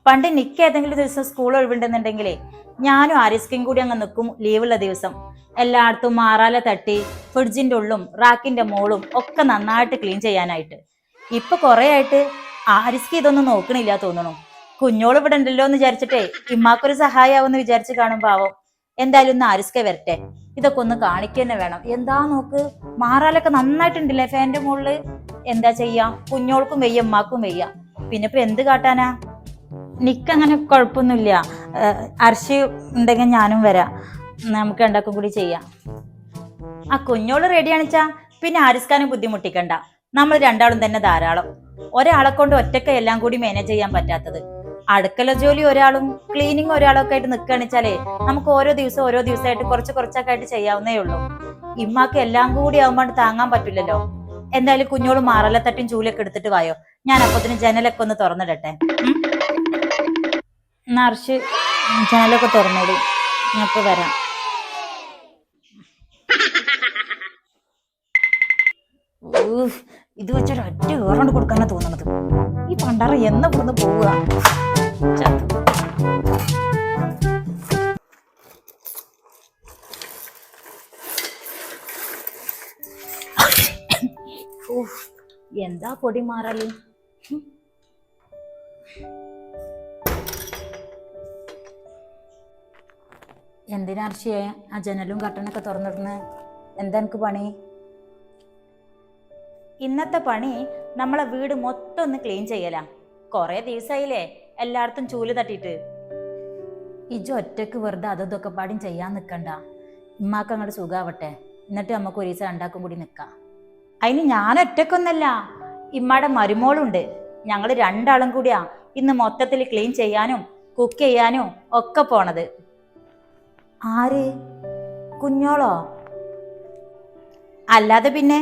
പണ്ട് നിക്ക് ഏതെങ്കിലും ദിവസം സ്കൂൾ ഒഴിവുണ്ടെന്നുണ്ടെങ്കിലേ ഞാനും ആരിസ്കയും കൂടി അങ്ങ് നിൽക്കും ലീവുള്ള ദിവസം. എല്ലായിടത്തും മാറാല തട്ടി ഫ്രിഡ്ജിന്റെ ഉള്ളും റാക്കിന്റെ മോളും ഒക്കെ നന്നായിട്ട് ക്ലീൻ ചെയ്യാനായിട്ട്. ഇപ്പൊ കുറെ ആയിട്ട് ആരിസ്കി ഇതൊന്നും നോക്കണില്ല തോന്നണു. കുഞ്ഞോള് ഇവിടെ ഉണ്ടല്ലോ എന്ന് വിചാരിച്ചിട്ടേ ഇമ്മാക്കൊരു സഹായാവെന്ന് വിചാരിച്ച് കാണുമ്പോ ആവോ. എന്തായാലും ഒന്ന് ആരിസ്ക വരട്ടെ, ഇതൊക്കെ ഒന്ന് കാണിക്കുക തന്നെ വേണം. എന്താ നോക്ക്, മാറാലൊക്കെ നന്നായിട്ടുണ്ടല്ലേ ഫാന്റെ മുകളില്. എന്താ ചെയ്യാ, കുഞ്ഞോൾക്കും വയ്യ ഉമ്മാക്കും വയ്യ, പിന്നെ ഇപ്പൊ എന്ത് കാട്ടാനാ. നിക്കങ്ങനെ കുഴപ്പമൊന്നുമില്ല. അർഷി ഉണ്ടെങ്കിൽ ഞാനും വരാം, നമുക്ക് രണ്ടാക്കും കൂടി ചെയ്യാം. ആ കുഞ്ഞോള് റെഡിയാണിച്ചാ പിന്നെ ആരിസ്കാനും ബുദ്ധിമുട്ടിക്കണ്ട. നമ്മൾ രണ്ടാളും തന്നെ ധാരാളം. ഒരാളെ കൊണ്ട് ഒറ്റയ്ക്ക് എല്ലാം കൂടി മാനേജ് ചെയ്യാൻ പറ്റാത്തത്. അടുക്കള ജോലി ഒരാളും ക്ലീനിങ് ഒരാളും ഒക്കെ ആയിട്ട് നിൽക്കുകയാണെച്ചാലേ നമുക്ക് ഓരോ ദിവസമായിട്ട് കുറച്ചൊക്കെ ആയിട്ട് ചെയ്യാവുന്നേ ഉള്ളൂ. ഇമ്മാക്ക് എല്ലാം കൂടി ആവുമ്പോൾ താങ്ങാൻ പറ്റില്ലല്ലോ. എന്തായാലും കുഞ്ഞോള് മാറലത്തട്ടും ചൂലൊക്കെ എടുത്തിട്ട് വായോ, ഞാൻ അപ്പത്തിന് ജനലൊക്കെ ഒന്ന് തുറന്നിടട്ടെ. നർഷ് ജനലൊക്കെ തുറന്നോളൂ, ഞാൻ ഇപ്പൊ വരാം. ഇത് വെച്ചൊരു ഒറ്റ ഏറോണ്ട് കൊടുക്കാനാ തോന്നുന്നത്. ഈ പണ്ടാറ എന്ന് ഇവിടുന്ന് പോവുക. എന്താ പൊടി മാറല്. എന്തിനാ അർഷിയെ ആ ജനലും കട്ടനൊക്കെ തുറന്നിടുന്നത്? എന്താ എനിക്ക് പണി? ഇന്നത്തെ പണി നമ്മളെ വീട് മൊത്തം ഒന്ന് ക്ലീൻ ചെയ്യലാ. കൊറേ ദിവസമായില്ലേ എല്ലായിടത്തും ചൂല് തട്ടിയിട്ട്. ഇജ് ഒറ്റക്ക് വെറുതെ അതൊക്കെ പാടും ചെയ്യാൻ നിക്കണ്ട. ഉമ്മാക്ക് അങ്ങോട്ട് സുഖാവട്ടെ, എന്നിട്ട് നമുക്ക് ഒരു ദിവസം രണ്ടാക്കും കൂടി നിക്കാം. അതിന് ഞാൻ ഒറ്റക്കൊന്നല്ല, ഇമ്മയുടെ മരുമോളുണ്ട്. ഞങ്ങൾ രണ്ടാളും കൂടിയാ ഇന്ന് മൊത്തത്തിൽ ക്ലീൻ ചെയ്യാനും കുക്ക് ചെയ്യാനും ഒക്കെ പോണത്. ആര്? കുഞ്ഞോളോ? അല്ലാതെ പിന്നെ.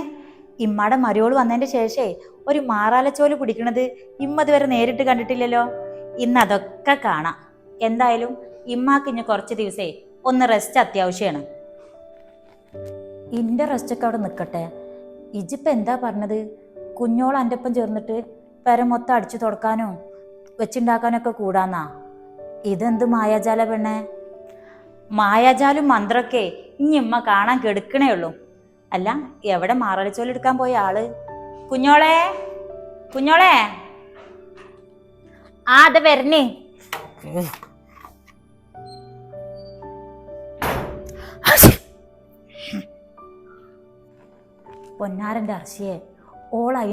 ഇമ്മയുടെ മരുമോള് വന്നതിന്റെ ശേഷേ ഒരു മാറാലച്ചോല് പിടിക്കണത് ഇമ്മ ഇതുവരെ നേരിട്ട് കണ്ടിട്ടില്ലല്ലോ. ഇന്ന് അതൊക്കെ കാണാം. എന്തായാലും ഇമ്മാക്ക് ഇനി കുറച്ച് ദിവസേ ഒന്ന് റെസ്റ്റ് അത്യാവശ്യമാണ്. ഇന്റെ റെസ്റ്റൊക്കെ അവിടെ നിൽക്കട്ടെ. ഇജിപ്പ എന്താ പറഞ്ഞത്? കുഞ്ഞോൾ എൻ്റെ ഒപ്പം ചേർന്നിട്ട് പെര മൊത്തം അടിച്ചു തുടക്കാനോ വെച്ചുണ്ടാക്കാനൊക്കെ കൂടാന്നാ? ഇതെന്ത് മായാജാല പെണ്ണെ? മായാജാലും മന്ത്രമൊക്കെ ഇനി ഇമ്മ കാണാൻ കെടുക്കണേ ഉള്ളൂ. അല്ല, എവിടെ മാറളിച്ചോലെടുക്കാൻ പോയ ആള്? കുഞ്ഞോളെ, കുഞ്ഞോളെ. ആ അത് വരണേ. പൊന്നാരന്റെ അർഷിയെ ഓളായി